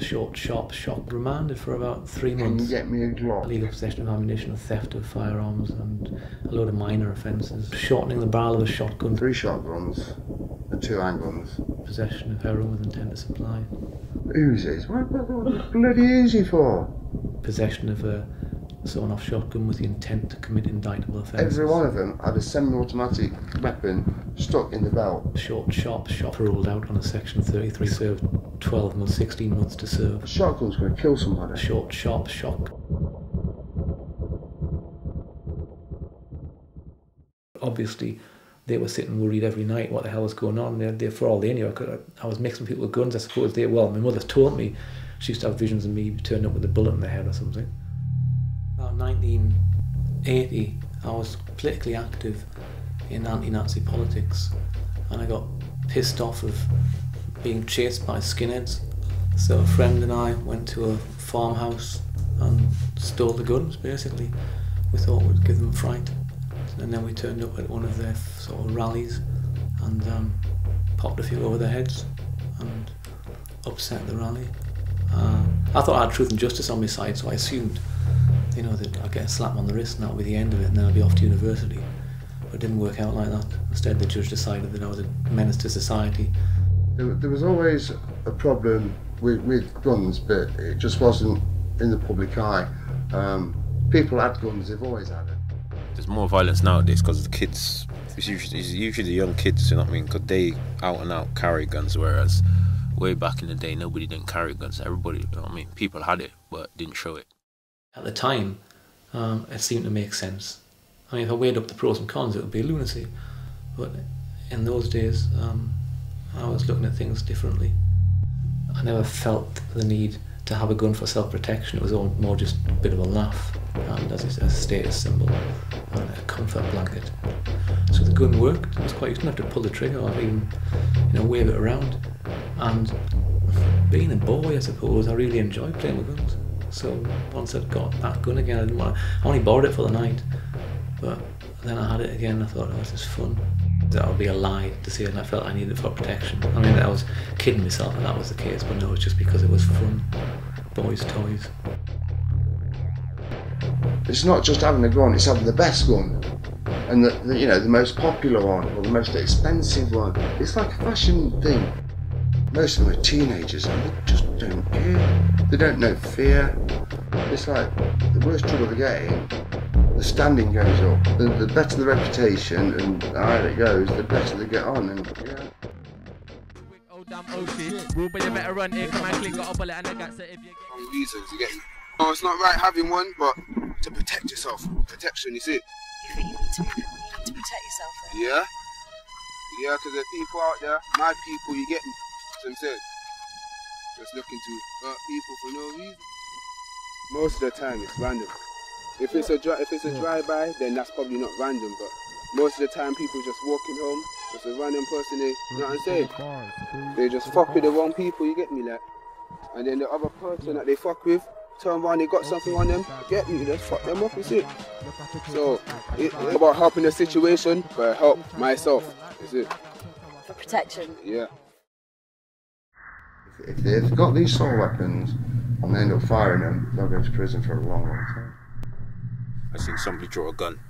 short, sharp shock. Remanded for about 3 months. Can you get me a Glock? Illegal possession of ammunition, theft of firearms, and a load of minor offences. Shortening the barrel of a shotgun. 3 shotguns and 2 handguns. Possession of heroin with intent to supply. Uzis? What the bloody Uzi for? Possession of a sawn-off shotgun with the intent to commit indictable offences. Every one of them had a semi-automatic weapon stuck in the belt. Short, sharp shot. Paroled out on a Section 33. Served 12 months, 16 months to serve. A shotgun's going to kill somebody. Short, sharp shock. Obviously, they were sitting worried every night what the hell was going on. For all they knew, I was mixing people with guns, I suppose. Well, my mother told me she used to have visions of me turning up with a bullet in the head or something. About 1980, I was politically active in anti-Nazi politics, and I got pissed off of being chased by skinheads. So a friend and I went to a farmhouse and stole the guns, basically. We thought we'd give them a fright. And then we turned up at one of their sort of rallies and popped a few over their heads and upset the rally. I thought I had truth and justice on my side, so I assumed, that I'd get a slap on the wrist and that would be the end of it, and then I'd be off to university. But it didn't work out like that. Instead, the judge decided that I was a menace to society. There was always a problem with guns, but it just wasn't in the public eye. People had guns, they've always had it. There's more violence nowadays because the kids, it's usually the young kids, you know what I mean, because they out and out carry guns, whereas way back in the day nobody didn't carry guns. Everybody, you know what I mean, people had it but didn't show it. At the time, it seemed to make sense. I mean, if I weighed up the pros and cons, it would be lunacy. But in those days, I was looking at things differently. I never felt the need to have a gun for self-protection. It was all more just a bit of a laugh and as a status symbol and a comfort blanket. So the gun worked. It was quite, you didn't have to pull the trigger or even wave it around. And being a boy, I suppose, I really enjoyed playing with guns. So once I'd got that gun again, I only borrowed it for the night, but then I had it again. I thought, oh, this is fun. That would be a lie to say that I felt I needed it for protection. I mean, I was kidding myself that was the case, but no, it's just because it was fun. Boys' toys. It's not just having a gun, it's having the best gun. And the most popular one, or the most expensive one. It's like a fashion thing. Most of them are teenagers and they just don't care. They don't know fear. It's like the worst trouble they get in, the standing goes up. The better the reputation and the higher it goes, the better they get on. And yeah. Reasons, you get me? No, it's not right having one, but to protect yourself. Protection, you see? You think you need to protect yourself then? Yeah? Yeah, because there are people out there, mad people, you get me? That's what I'm saying. Just looking to hurt people for no reason. Most of the time it's random. If it's a drive-by, then that's probably not random, but most of the time people just walking home, just a random person, you know what I'm saying? They just fuck with the wrong people, you get me, like. And then the other person that they fuck with, turn around, they got something on them, get me, just fuck them up, you see. So, it's about helping the situation, but help myself, you see. For protection? Yeah. If they've got these sort of weapons and they end up firing them, they'll go to prison for a long, long time. I seen somebody draw a gun.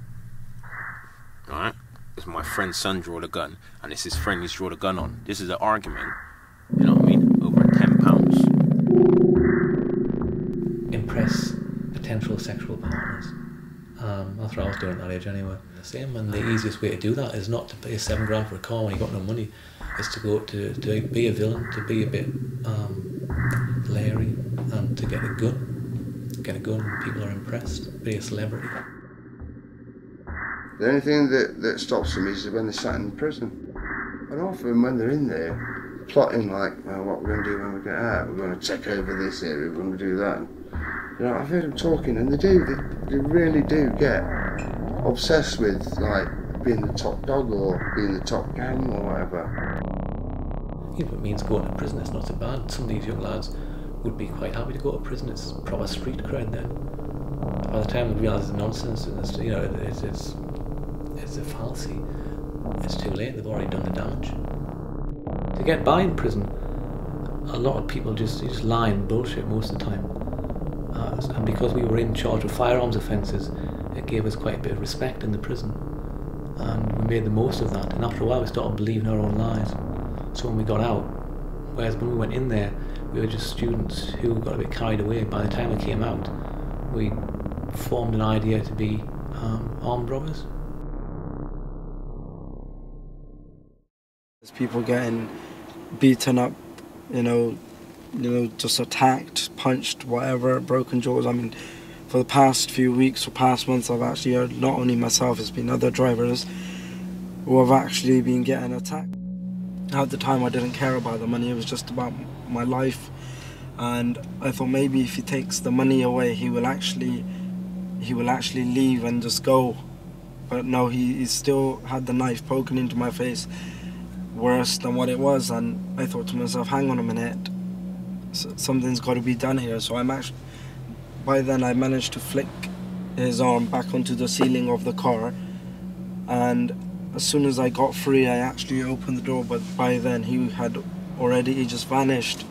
Alright? It's my friend's son draw the gun, and it's his friend he's draw the gun on. This is an argument, you know what I mean, over £10. Impress potential sexual partners. That's what I was doing at that age anyway. The same, and the easiest way to do that is not to pay $7 grand for a car when you got no money. It's to go to be a villain, to be a bit leery, and to get a gun. Get a gun when people are impressed. Be a celebrity. The only thing that stops them is when they're sat in prison. And often when they're in there, plotting like, well, what we're going to do when we get out, we're going to take over this area, we're going to do that. I've heard them talking, and they really do get obsessed with like being the top dog or being the top gang or whatever. Even if it means going to prison, it's not so bad. Some of these young lads would be quite happy to go to prison. It's proper street cred then. By the time they realise it's nonsense, and it's a fallacy, it's too late. They've already done the damage. To get by in prison, a lot of people just lie and bullshit most of the time. And because we were in charge of firearms offences, it gave us quite a bit of respect in the prison. And we made the most of that. And after a while we started believing our own lies. So when we got out, whereas when we went in there, we were just students who got a bit carried away. By the time we came out, we formed an idea to be armed robbers. There's people getting beaten up, just attacked, punched, whatever, broken jaws. I mean, for the past few weeks or past months, I've actually heard not only myself, it's been other drivers who have actually been getting attacked. At the time, I didn't care about the money, it was just about my life. And I thought maybe if he takes the money away, he will actually leave and just go. But no, he still had the knife poking into my face, worse than what it was. And I thought to myself, hang on a minute, something's got to be done here. So by then I managed to flick his arm back onto the ceiling of the car, and as soon as I got free, I actually opened the door, but by then he just vanished.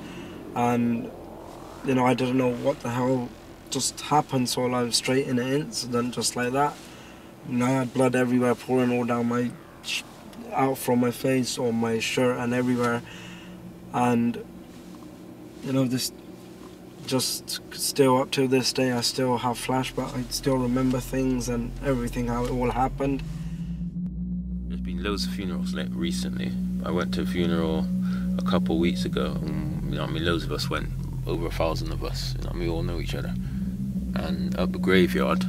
And I didn't know what the hell just happened, so I was straight in an incident just like that. I had blood everywhere pouring all down out from my face, on my shirt and everywhere. And this just still up to this day, I still have flashbacks. I still remember things and everything, how it all happened. There's been loads of funerals recently. I went to a funeral a couple of weeks ago. Loads of us went, over 1,000 of us. We all know each other. And at the graveyard,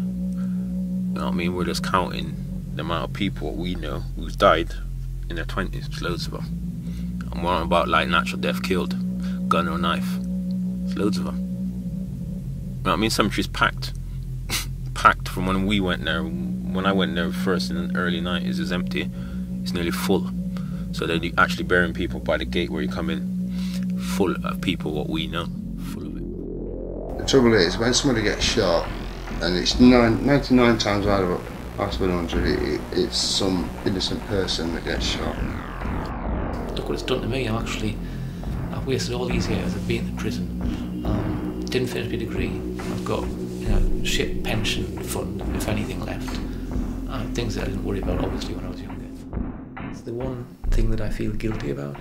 we're just counting the amount of people we know who's died in their 20s. There's loads of them. I'm worrying about natural death killed, gun or knife. There's loads of them. Cemetery's packed. Packed from when we went there. When I went there first in the early 90s, it was empty. It's nearly full. So they're actually burying people by the gate where you come in, full of people what we know, full of it. The trouble is, when somebody gets shot, and it's 99 times out of 100, it's some innocent person that gets shot. Look what it's done to me. I've wasted all these years of being in prison. Didn't finish my degree. I've got shit pension fund, if anything, left. Things that I didn't worry about, obviously, when I was younger. It's the one thing that I feel guilty about,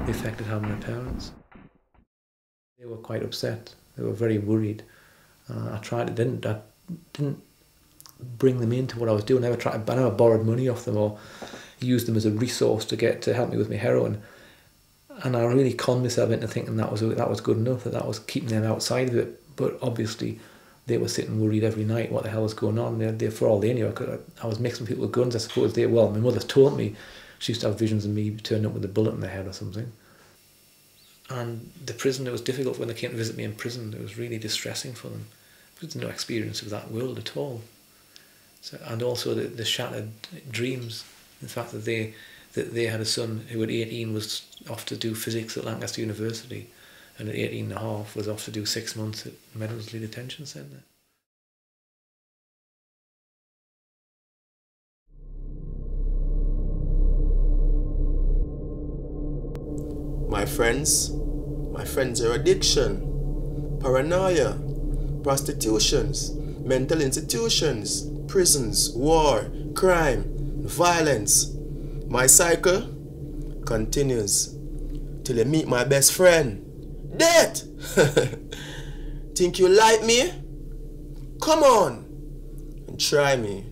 the effect it had on my parents. They were quite upset. They were very worried. I didn't bring them into what I was doing. I never borrowed money off them or used them as a resource to help me with my heroin. And I really conned myself into thinking that was good enough, that was keeping them outside of it. But obviously, they were sitting worried every night what the hell was going on. For all they knew, I was mixing people with guns. I suppose my mother told me she used to have visions of me turning up with a bullet in the head or something. And the prison, it was difficult when they came to visit me in prison. It was really distressing for them. There's no experience of that world at all. So, and also the shattered dreams, the fact that they had a son who at 18 was off to do physics at Lancaster University, and at 18 and a half was off to do 6 months at Meadowsley Detention Centre. My friends are addiction, paranoia, prostitutions, mental institutions, prisons, war, crime, violence. My cycle continues till I meet my best friend. Death! Think you like me? Come on and try me.